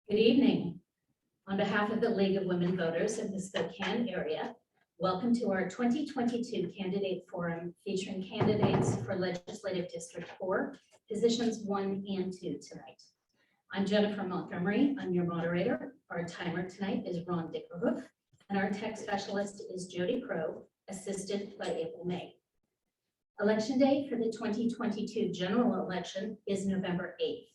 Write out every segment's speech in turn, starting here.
Good evening. On behalf of the League of Women Voters of the Spokane area, welcome to our 2022 Candidate Forum featuring candidates for Legislative District 4, positions 1 and 2 tonight. I'm Jennifer Montgomery. I'm your moderator. Our timer tonight is Ron Dickerhoof, and our tech specialist is Jody Crow, assisted by April May. Election day for the 2022 general election is November 8th.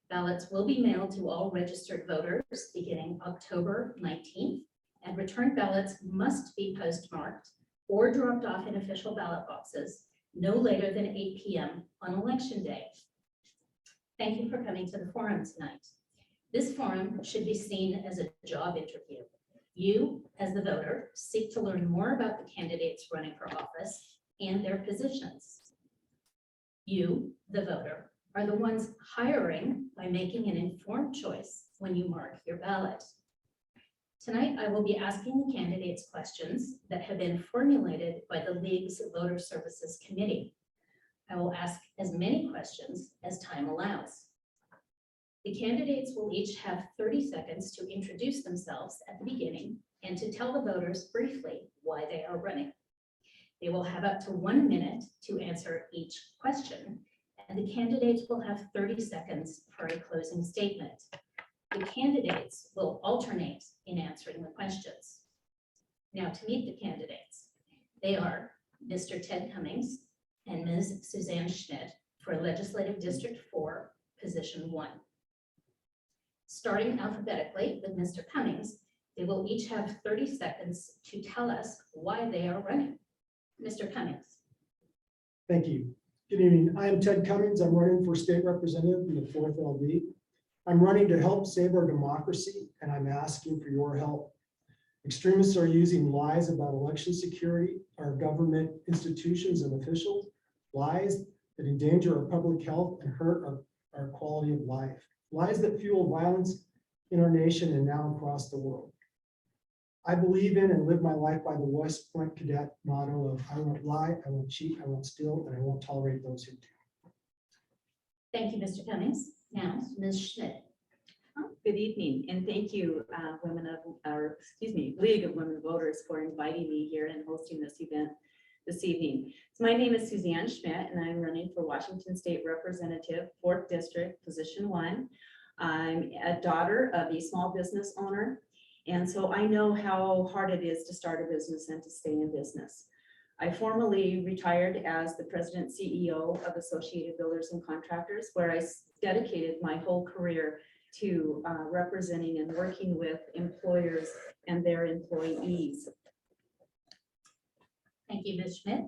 Ballots will be mailed to all registered voters beginning October 19th, and returned ballots must be postmarked or dropped off in official ballot boxes no later than 8 p.m. on election day. Thank you for coming to the forum tonight. This forum should be seen as a job interview. You, as the voter, seek to learn more about the candidates running for office and their positions. You, the voter, are the ones hiring by making an informed choice when you mark your ballot. Tonight, I will be asking the candidates questions that have been formulated by the League's Voter Services Committee. I will ask as many questions as time allows. The candidates will each have 30 seconds to introduce themselves at the beginning and to tell the voters briefly why they are running. They will have up to 1 minute to answer each question, and the candidates will have 30 seconds for a closing statement. The candidates will alternate in answering the questions. Now, to meet the candidates, they are Mr. Ted Cummings and Ms. Suzanne Schmidt for Legislative District 4, Position 1. Starting alphabetically with Mr. Cummings, they will each have 30 seconds to tell us why they are running. Mr. Cummings. Thank you. Good evening. I am Ted Cummings. I'm running for state representative in the 4th LD. I'm running to help save our democracy, and I'm asking for your help. Extremists are using lies about election security, our government institutions and officials, lies that endanger our public health and hurt our quality of life, lies that fuel violence in our nation and now across the world. I believe in and live my life by the West Point Cadet motto of I won't lie, I won't cheat, I won't steal, and I won't tolerate those who do. Thank you, Mr. Cummings. Now, Ms. Schmidt. Good evening, and thank you, League of Women Voters, for inviting me here and hosting this event this evening. So my name is Suzanne Schmidt, and I'm running for Washington State Representative, 4th District, Position 1. I'm a daughter of a small business owner, and so I know how hard it is to start a business and to stay in business. I formally retired as the president CEO of Associated Builders and Contractors, where I dedicated my whole career to representing and working with employers and their employees. Thank you, Ms. Schmidt.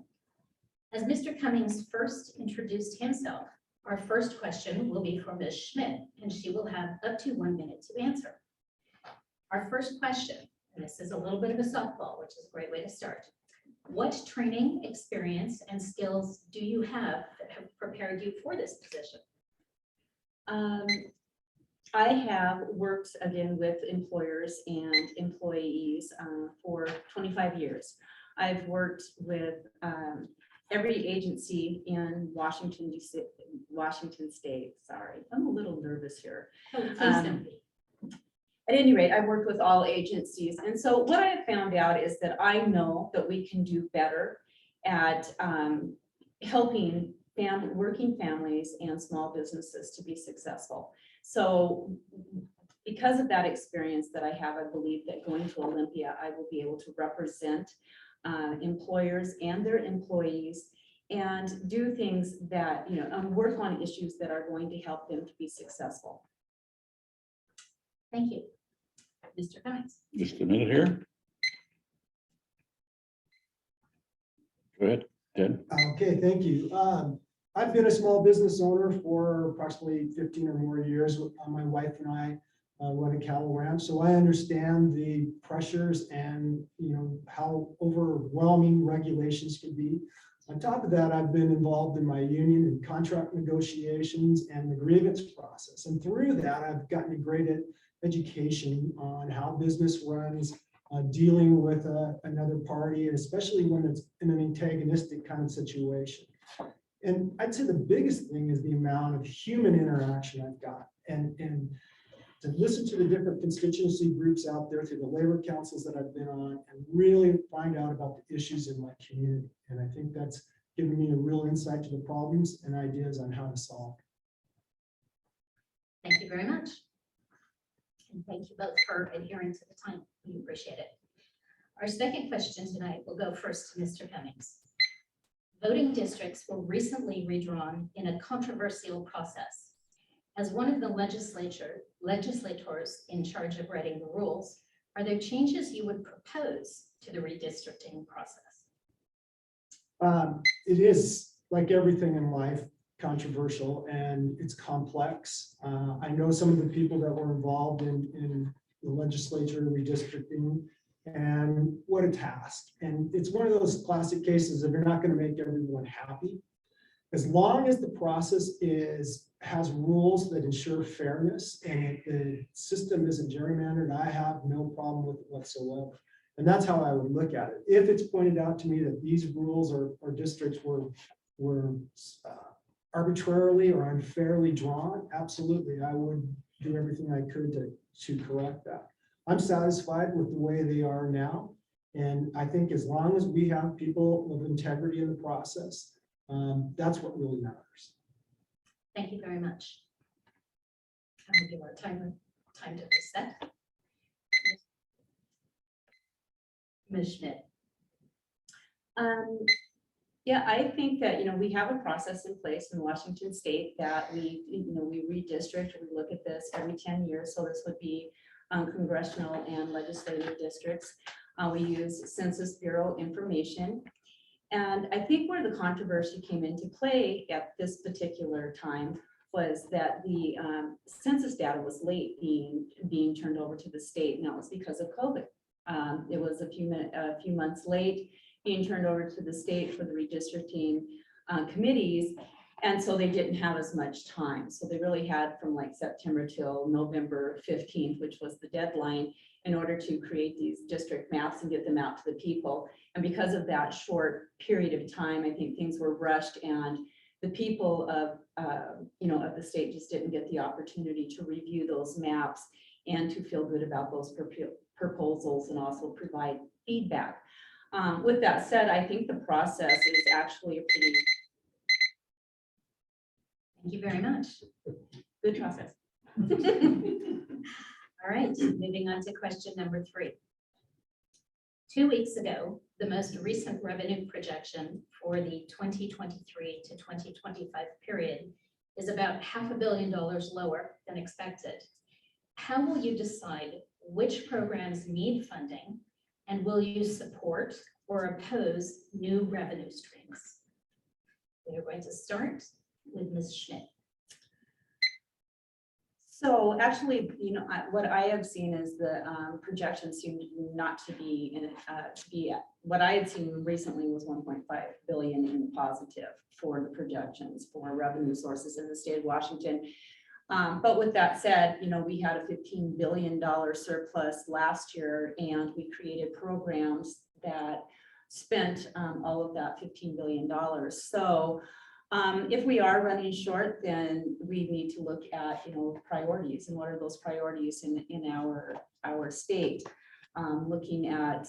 As Mr. Cummings first introduced himself, our first question will be for Ms. Schmidt, and she will have up to 1 minute to answer. Our first question, and this is a little bit of a softball, which is a great way to start. What training, experience, and skills do you have that have prepared you for this position? I have worked again with employers and employees for 25 years. I've worked with every agency in Washington State. Sorry, I'm a little nervous here. Oh, please don't be. At any rate, I've worked with all agencies. And so what I have found out is that I know that we can do better at helping working families and small businesses to be successful. So because of that experience that I have, I believe that going to Olympia, I will be able to represent employers and their employees and do things that, and work on issues that are going to help them to be successful. Thank you. Mr. Cummings. Just a minute here. Go ahead, Ted. Okay, thank you. I've been a small business owner for approximately 15 or more years. My wife and I run a cattle ranch, so I understand the pressures and how overwhelming regulations can be. On top of that, I've been involved in my union and contract negotiations and the grievance process. And through that, I've gotten a great education on how business runs, dealing with another party, and especially when it's in an antagonistic kind of situation. And I'd say the biggest thing is the amount of human interaction I've got. And to listen to the different constituency groups out there through the labor councils that I've been on and really find out about the issues in my community. And I think that's given me a real insight to the problems and ideas on how to solve. Thank you very much. And thank you both for adhering to the time. We appreciate it. Our second question tonight will go first to Mr. Cummings. Voting districts were recently redrawn in a controversial process. As one of the legislators in charge of writing the rules, are there changes you would propose to the redistricting process? It is, like everything in life, controversial and it's complex. I know some of the people that were involved in the legislature redistricting, and what a task. And it's one of those classic cases of you're not going to make everyone happy. As long as the process has rules that ensure fairness and the system isn't gerrymandered, I have no problem with it whatsoever. And that's how I would look at it. If it's pointed out to me that these rules or districts were arbitrarily or unfairly drawn, absolutely, I would do everything I could to correct that. I'm satisfied with the way they are now. And I think as long as we have people of integrity in the process, that's what really matters. Thank you very much. I'm going to give our time to reset. Ms. Schmidt. Yeah, I think that, we have a process in place in Washington State that we redistrict, or we look at this every 10 years. So this would be congressional and legislative districts. We use Census Bureau information. And I think where the controversy came into play at this particular time was that the census data was late being turned over to the state, and that was because of COVID. It was a few months late being turned over to the state for the redistricting committees, and so they didn't have as much time. So they really had from like September till November 15th, which was the deadline, in order to create these district maps and get them out to the people. And because of that short period of time, I think things were rushed, and the people of the state just didn't get the opportunity to review those maps and to feel good about those proposals and also provide feedback. With that said, I think the process is actually a pretty Thank you very much. good process. All right, moving on to question number 3. 2 weeks ago, the most recent revenue projection for the 2023 to 2025 period is about $500 million lower than expected. How will you decide which programs need funding, and will you support or oppose new revenue streams? We are going to start with Ms. Schmidt. So actually, what I have seen is the projections seem not to be what I had seen recently was 1.5 billion in positive for the projections for revenue sources in the state of Washington. But with that said, we had a $15 billion surplus last year, and we created programs that spent all of that $15 billion. So if we are running short, then we need to look at, priorities, and what are those priorities in our state, looking at,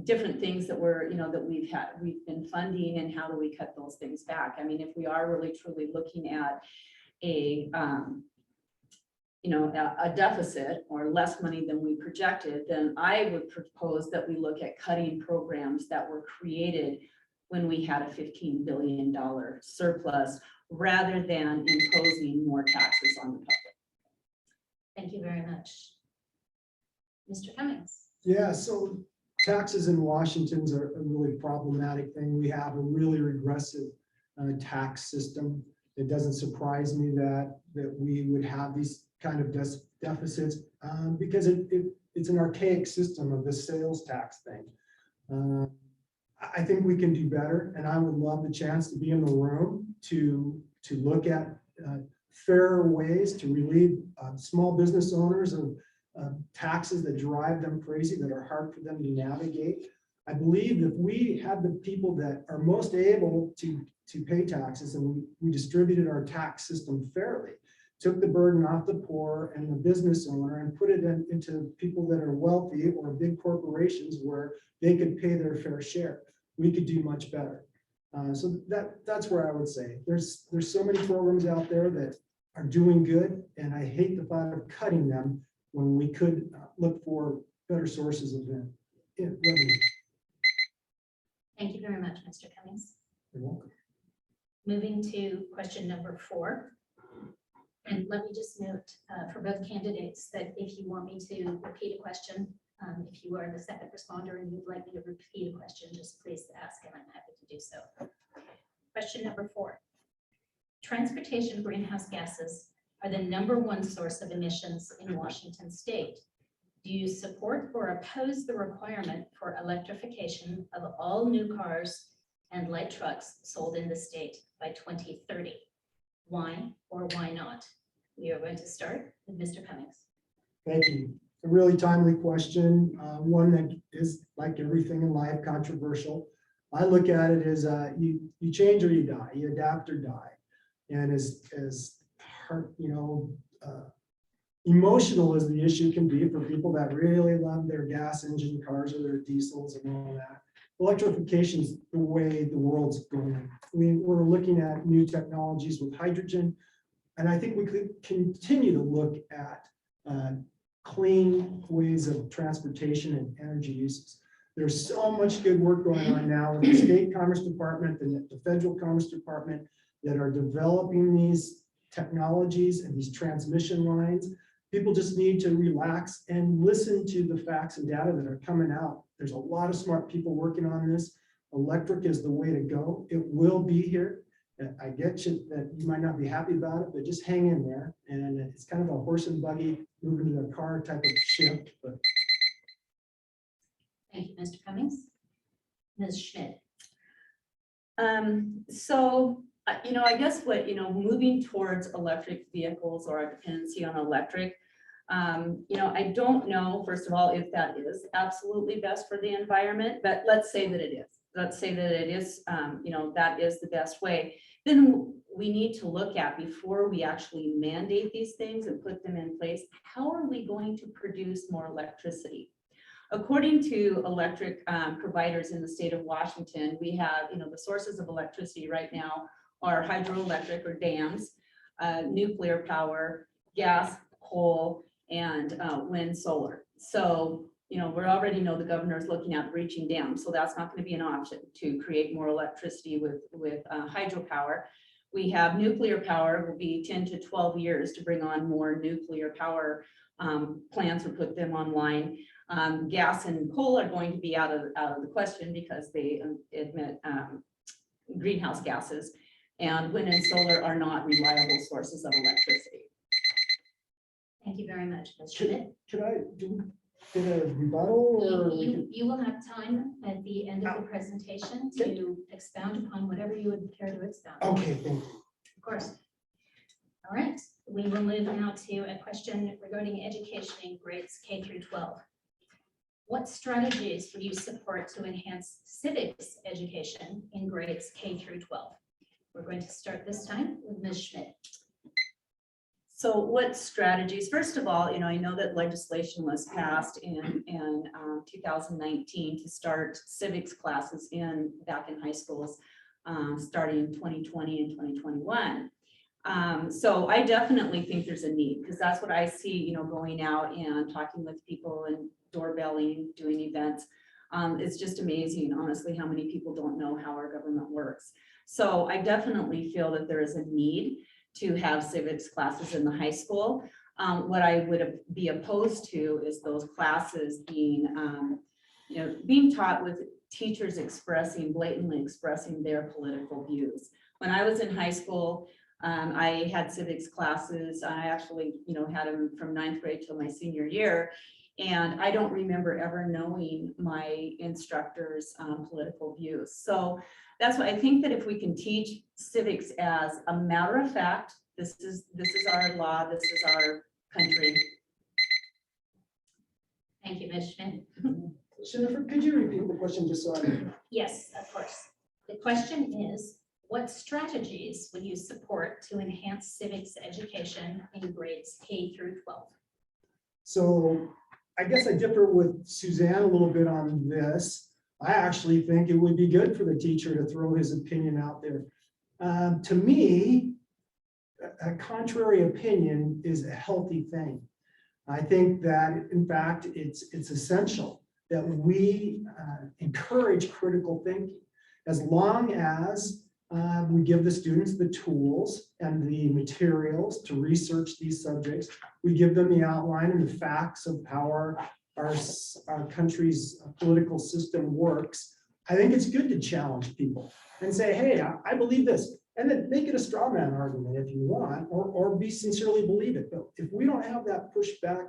different things that that we've been funding, and how do we cut those things back? I mean, if we are really truly looking at a deficit or less money than we projected, then I would propose that we look at cutting programs that were created when we had a $15 billion surplus, rather than imposing more taxes on the public. Thank you very much. Mr. Cummings. Yeah, so taxes in Washington's are a really problematic thing. We have a really regressive tax system. It doesn't surprise me that we would have these kind of deficits because it's an archaic system of the sales tax thing. I think we can do better, and I would love the chance to be in the room to look at fairer ways to relieve small business owners of taxes that drive them crazy, that are hard for them to navigate. I believe if we had the people that are most able to pay taxes, and we distributed our tax system fairly took the burden off the poor and the business owner and put it into people that are wealthy or big corporations where they could pay their fair share. We could do much better. So that's where I would say there's so many programs out there that are doing good, and I hate the thought of cutting them when we could look for better sources of revenue. Thank you very much, Mr. Cummings. You're welcome. Moving to question number 4. And let me just note for both candidates that if you want me to repeat a question, if you are the second responder and you'd like me to repeat a question, just please ask and I'm happy to do so. Question number 4. Transportation greenhouse gases are the #1 source of emissions in Washington state. Do you support or oppose the requirement for electrification of all new cars and light trucks sold in the state by 2030? Why or why not? We are going to start with Mr. Cummings. Thank you. A really timely question, one that is, like everything in life, controversial. I look at it as you change or you die, you adapt or die. And as hard, emotional as the issue can be for people that really love their gas engine cars or their diesels and all that, electrification is the way the world's going. We're looking at new technologies with hydrogen, and I think we could continue to look at clean ways of transportation and energy uses. There's so much good work going on now with the State Commerce Department and the Federal Commerce Department that are developing these technologies and these transmission lines. People just need to relax and listen to the facts and data that are coming out. There's a lot of smart people working on this. Electric is the way to go. It will be here. I get you that you might not be happy about it, but just hang in there. And it's kind of a horse and buggy moving to the car type of shift. But Thank you, Mr. Cummings. Ms. Schmidt. I guess moving towards electric vehicles or a dependency on electric, I don't know, first of all, if that is absolutely best for the environment, but let's say that it is. Let's say that it is, that is the best way. Then we need to look at, before we actually mandate these things and put them in place, how are we going to produce more electricity? According to electric providers in the state of Washington, we have, the sources of electricity right now are hydroelectric or dams, nuclear power, gas, coal, and wind, solar. So, we already know the governor's looking at breaching dams, so that's not going to be an option to create more electricity with hydropower. We have nuclear power. Will be 10 to 12 years to bring on more nuclear power plants or put them online. Gas and coal are going to be out of the question because they emit greenhouse gases, and wind and solar are not reliable sources of electricity. Thank you very much, Ms. Schmidt. could I get a rebuttal or? You will have time at the end of the presentation to expound upon whatever you would care to expound. Okay, thank you. Of course. All right, we will move now to a question regarding education in grades K through 12. What strategies would you support to enhance civics education in grades K through 12? We're going to start this time with Ms. Schmidt. So what strategies? First of all, I know that legislation was passed in 2019 to start civics classes back in high schools, starting in 2020 and 2021. So I definitely think there's a need, because that's what I see, going out and talking with people and doorbelling, doing events. It's just amazing, honestly, how many people don't know how our government works. So I definitely feel that there is a need to have civics classes in the high school. What I would be opposed to is those classes being taught with teachers blatantly expressing their political views. When I was in high school, I had civics classes. I actually, had them from 9th grade till my senior year. And I don't remember ever knowing my instructor's political views. So that's why I think that if we can teach civics as a matter of fact, this is our law, this is our country. Thank you, Ms. Schmidt. Jennifer, could you repeat the question just so I? Yes, of course. The question is, What strategies would you support to enhance civics education in grades K through 12? So I guess I differ with Suzanne a little bit on this. I actually think it would be good for the teacher to throw his opinion out there. To me, a contrary opinion is a healthy thing. I think that, in fact, it's essential that we encourage critical thinking, as long as we give the students the tools and the materials to research these subjects. We give them the outline and the facts of how our country's political system works. I think it's good to challenge people and say, hey, I believe this. And then make it a straw man argument if you want, or be sincerely believe it. But if we don't have that pushback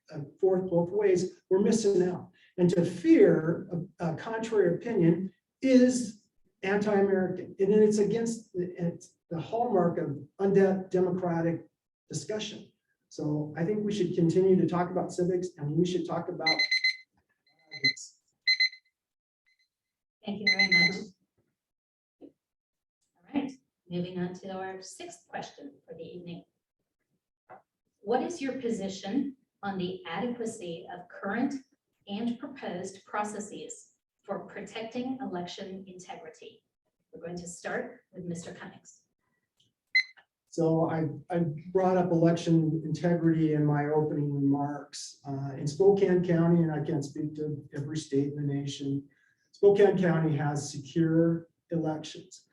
and forth both ways, we're missing out. And to fear a contrary opinion is anti-American, and it's against the hallmark of undemocratic discussion. So I think we should continue to talk about civics, and we should talk about this. Thank you very much. All right, moving on to our sixth question for the evening. What is your position on the adequacy of current and proposed processes for protecting election integrity? We're going to start with Mr. Cummings. So I brought up election integrity in my opening remarks. In Spokane County, and I can't speak to every state in the nation, Spokane County has secure elections.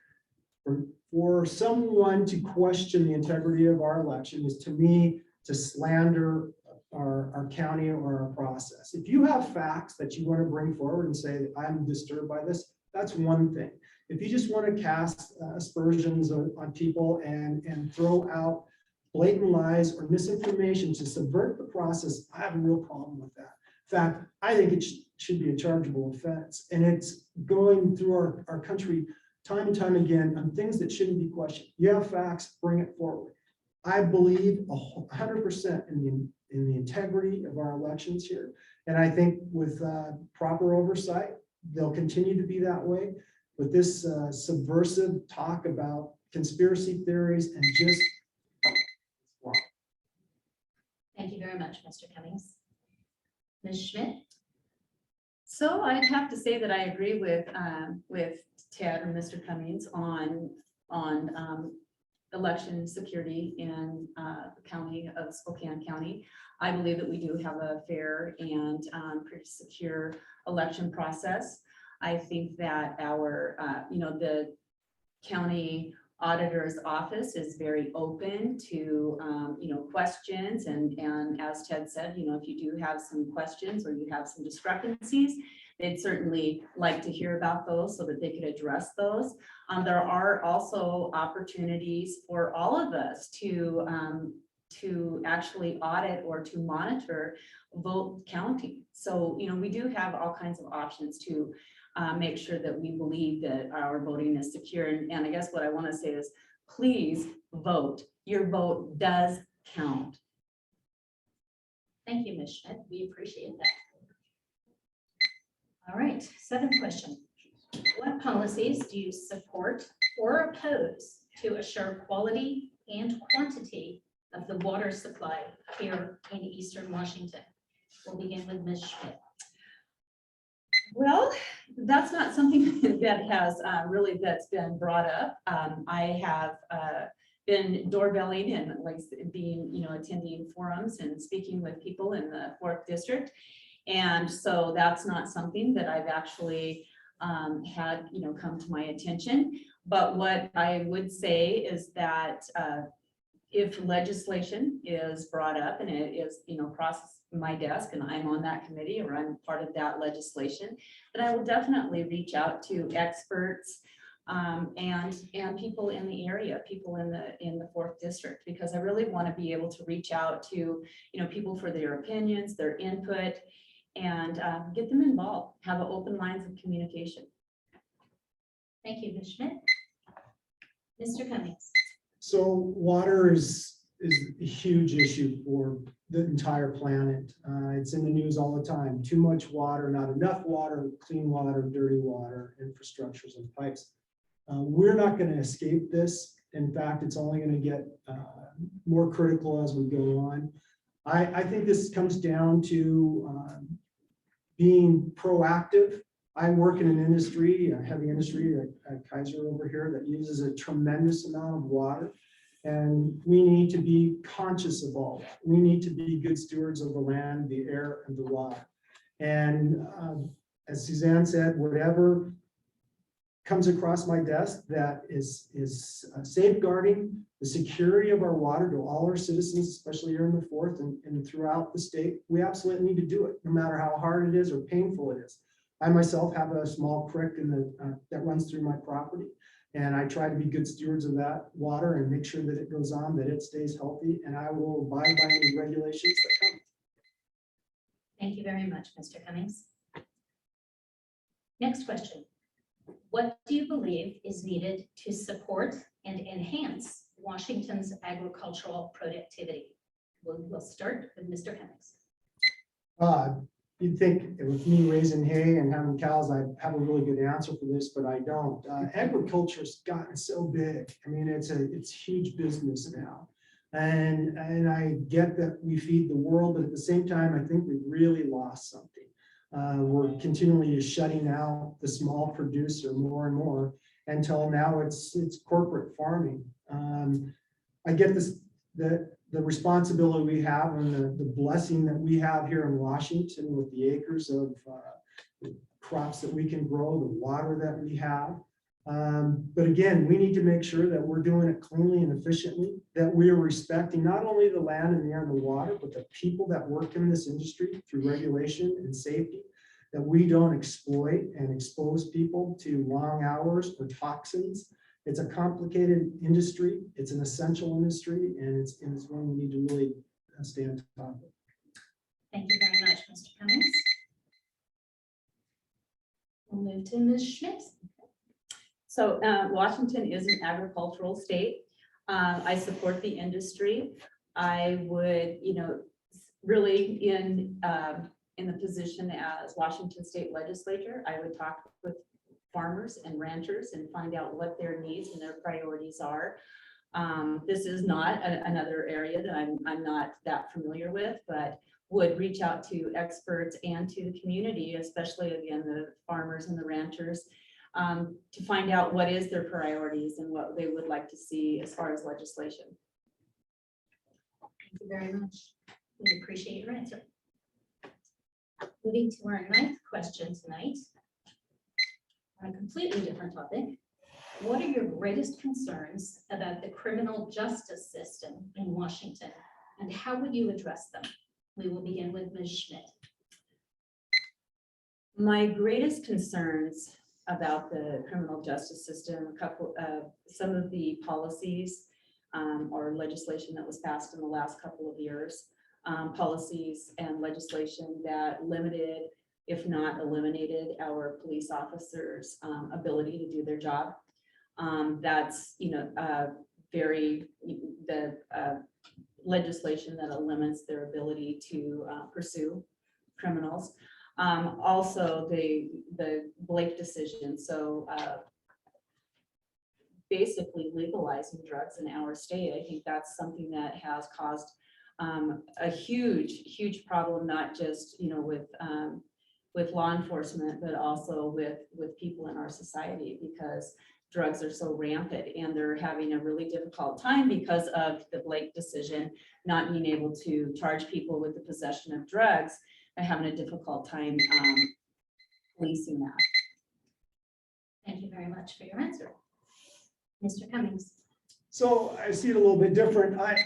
For someone to question the integrity of our election is, to me, to slander our county or our process. If you have facts that you want to bring forward and say, I'm disturbed by this, that's one thing. If you just want to cast aspersions on people and throw out blatant lies or misinformation to subvert the process, I have a real problem with that. In fact, I think it should be a chargeable offense. And it's going through our country time and time again on things that shouldn't be questioned. You have facts, bring it forward. I believe 100% in the integrity of our elections here. And I think with proper oversight, they'll continue to be that way. But this subversive talk about conspiracy theories and just, wow. Thank you very much, Mr. Cummings. Ms. Schmidt? So I'd have to say that I agree with Ted and Mr. Cummings on election security in the county of Spokane County. I believe that we do have a fair and pretty secure election process. I think that our, the county auditor's office is very open to, questions. And as Ted said, if you do have some questions or you have some discrepancies, they'd certainly like to hear about those so that they could address those. There are also opportunities for all of us to actually audit or to monitor vote counting. So, we do have all kinds of options to make sure that we believe that our voting is secure. And I guess what I want to say is, please vote. Your vote does count. Thank you, Ms. Schmidt. We appreciate that. All right, seventh question. What policies do you support or oppose to assure quality and quantity of the water supply here in Eastern Washington? We'll begin with Ms. Schmidt. Well, that's not something that has that's been brought up. I have been doorbelling and being, attending forums and speaking with people in the 4th district. And so that's not something that I've actually had, come to my attention. But what I would say is that if legislation is brought up and it is, processed my desk and I'm on that committee or I'm part of that legislation, then I will definitely reach out to experts and people in the area, people in the 4th district, because I really want to be able to reach out to, people for their opinions, their input, and get them involved, have open lines of communication. Thank you, Ms. Schmidt. Mr. Cummings. So water is a huge issue for the entire planet. It's in the news all the time. Too much water, not enough water, clean water, dirty water, infrastructures and pipes. We're not going to escape this. In fact, it's only going to get more critical as we go on. I think this comes down to being proactive. I work in an industry, a heavy industry at Kaiser over here, that uses a tremendous amount of water. And we need to be conscious of all that. We need to be good stewards of the land, the air, and the water. And as Suzanne said, whatever comes across my desk that is safeguarding the security of our water to all our citizens, especially here in the Fourth and throughout the state, we absolutely need to do it, no matter how hard it is or painful it is. I myself have a small creek that runs through my property, and I try to be good stewards of that water and make sure that it goes on, that it stays healthy, and I will abide by any regulations that come. Thank you very much, Mr. Cummings. Next question. What do you believe is needed to support and enhance Washington's agricultural productivity? We'll start with Mr. Cummings. You'd think with me raising hay and having cows, I'd have a really good answer for this, but I don't. Agriculture's gotten so big. I mean, it's huge business now. And I get that we feed the world, but at the same time, I think we've really lost something. We're continually shutting out the small producer more and more until now it's corporate farming. I get this, the responsibility we have and the blessing that we have here in Washington with the acres of crops that we can grow, the water that we have. But again, we need to make sure that we're doing it cleanly and efficiently, that we are respecting not only the land and the air and the water, but the people that work in this industry through regulation and safety, that we don't exploit and expose people to long hours or toxins. It's a complicated industry. It's an essential industry, and it's one we need to really stay on top of. Thank you very much, Mr. Cummings. We'll move to Ms. Schmidt. So Washington is an agricultural state. I support the industry. I would, really in the position as Washington State Legislature, I would talk with farmers and ranchers and find out what their needs and their priorities are. This is not another area that I'm not that familiar with, but would reach out to experts and to the community, especially again, the farmers and the ranchers, to find out what is their priorities and what they would like to see as far as legislation. Thank you very much. We appreciate your answer. Moving to our ninth question tonight, on a completely different topic. What are your greatest concerns about the criminal justice system in Washington, and how would you address them? We will begin with Ms. Schmidt. My greatest concerns about the criminal justice system, some of the policies or legislation that was passed in the last couple of years, policies and legislation that limited, if not eliminated, our police officers' ability to do their job. That's legislation that limits their ability to pursue criminals. Also, the Blake decision. So basically legalizing drugs in our state. I think that's something that has caused a huge problem, not just with law enforcement, but also with people in our society, because drugs are so rampant and they're having a really difficult time because of the Blake decision, not being able to charge people with the possession of drugs. They're having a difficult time policing that. Thank you very much for your answer. Mr. Cummings. So I see it a little bit different. I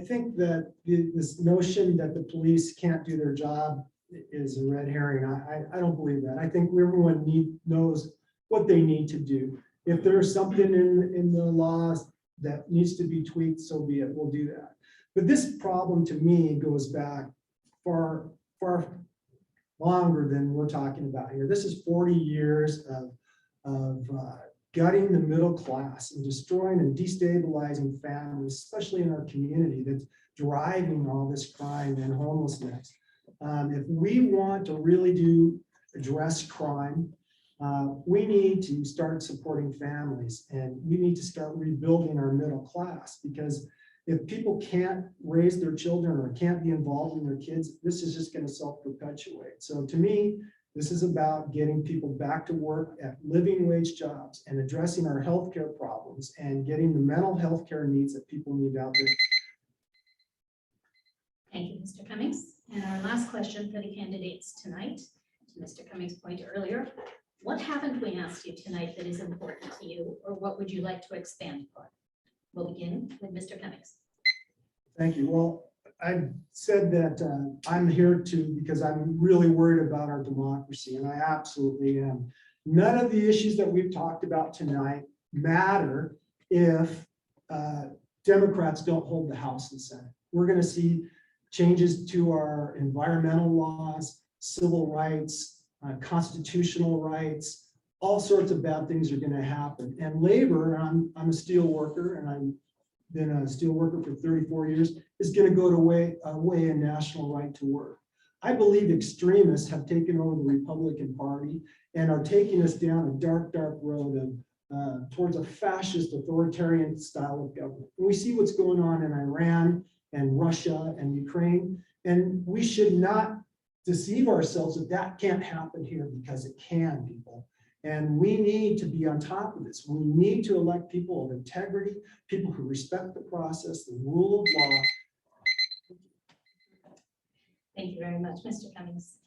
think that this notion that the police can't do their job is a red herring. I don't believe that. I think everyone knows what they need to do. If there's something in the laws that needs to be tweaked, so be it. We'll do that. But this problem to me goes back far longer than we're talking about here. This is 40 years of gutting the middle class and destroying and destabilizing families, especially in our community, that's driving all this crime and homelessness. If we want to really address crime, We need to start supporting families, and we need to start rebuilding our middle class, because if people can't raise their children or can't be involved in their kids, this is just going to self-perpetuate. So to me, this is about getting people back to work at living wage jobs and addressing our healthcare problems and getting the mental health care needs that people need out there. Thank you, Mr. Cummings. And our last question for the candidates tonight, to Mr. Cummings' point earlier, what haven't we asked you tonight that is important to you, or what would you like to expand upon? We'll begin with Mr. Cummings. Thank you. Well, I said that I'm here because I'm really worried about our democracy, and I absolutely am. None of the issues that we've talked about tonight matter if Democrats don't hold the House and Senate. We're going to see changes to our environmental laws, civil rights, constitutional rights. All sorts of bad things are going to happen. And labor, I'm a steel worker, and I've been a steel worker for 34 years, is going to go away a national right to work. I believe extremists have taken over the Republican Party and are taking us down a dark, dark road towards a fascist, authoritarian style of government. And we see what's going on in Iran and Russia and Ukraine, and we should not deceive ourselves that that can't happen here, because it can, people. And we need to be on top of this. We need to elect people of integrity, people who respect the process, the rule of law. Thank you very much, Mr. Cummings.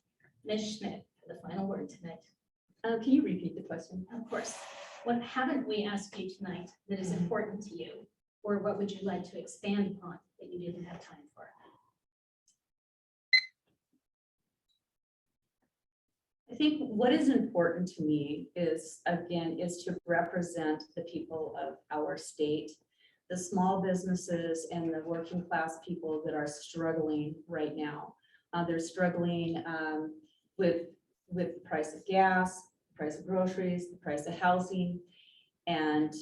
Ms. Schmidt, for the final word tonight. Can you repeat the question? Of course. What haven't we asked you tonight that is important to you, or what would you like to expand upon that you didn't have time for? I think what is important to me is, again, is to represent the people of our state, the small businesses and the working class people that are struggling right now. They're struggling with the price of gas, the price of groceries, the price of housing. And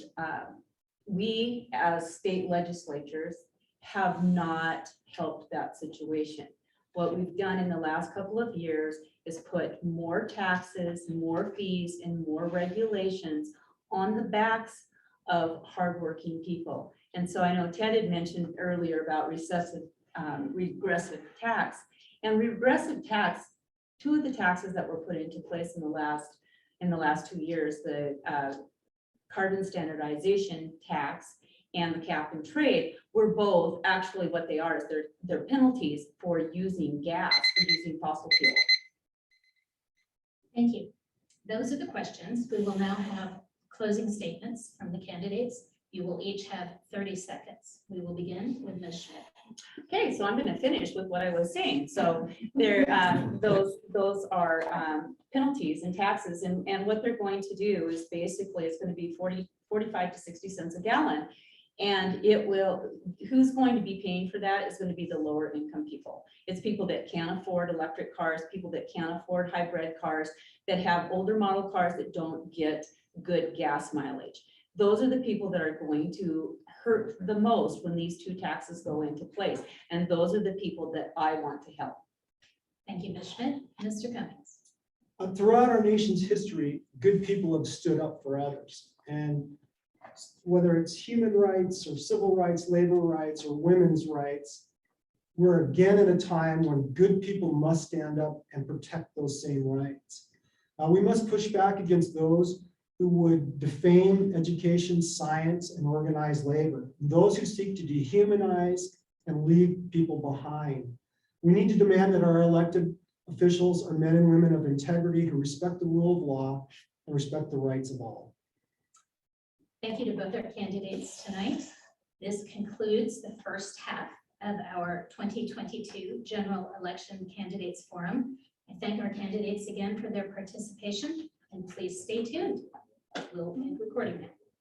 we as state legislatures have not helped that situation. What we've done in the last couple of years is put more taxes, more fees, and more regulations on the backs of hardworking people. And so I know Ted had mentioned earlier about regressive tax. And regressive tax, two of the taxes that were put into place in the last 2 years, the carbon standardization tax and the cap and trade, were both actually what they are, is they're penalties for using gas, for using fossil fuel. Thank you. Those are the questions. We will now have closing statements from the candidates. You will each have 30 seconds. We will begin with Ms. Schmidt. Okay, so I'm going to finish with what I was saying. So there, those are penalties and taxes, and what they're going to do is basically it's going to be 45 to 60 cents a gallon. And it will, who's going to be paying for that is going to be the lower income people. It's people that can't afford electric cars, people that can't afford hybrid cars, that have older model cars that don't get good gas mileage. Those are the people that are going to hurt the most when these two taxes go into place. And those are the people that I want to help. Thank you, Ms. Schmidt. Mr. Cummings. Throughout our nation's history, good people have stood up for others. And whether it's human rights or civil rights, labor rights, or women's rights, we're again at a time when good people must stand up and protect those same rights. We must push back against those who would defame education, science, and organized labor, those who seek to dehumanize and leave people behind. We need to demand that our elected officials are men and women of integrity who respect the rule of law and respect the rights of all. Thank you to both our candidates tonight. This concludes the first half of our 2022 General Election Candidates Forum. I thank our candidates again for their participation, and please stay tuned. We'll end recording now.